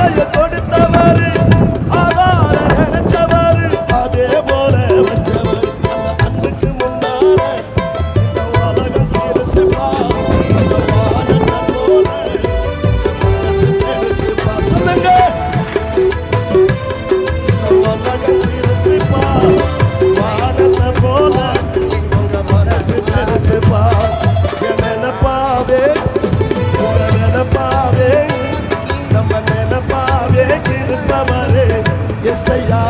ஆதாய கொடுத்தவர் ஆதார நினைச்சவர் அதே போல வச்சவர் அந்த அன்புக்கு முன்னால இந்த உலகம் சிறுசுப்பா அந்த வானத்தை போல மனசு பெருசுப்பா சொல்லுங்க இந்த உலகம் சிறுசுப்பா வானத்தை போல உங்க மனசு பெருசுப்பா என் நினைப்பாவே உங்க நினைப்பாவே நம்ம நினைப்பாவே இருப்பவரே எஸ்ஐயா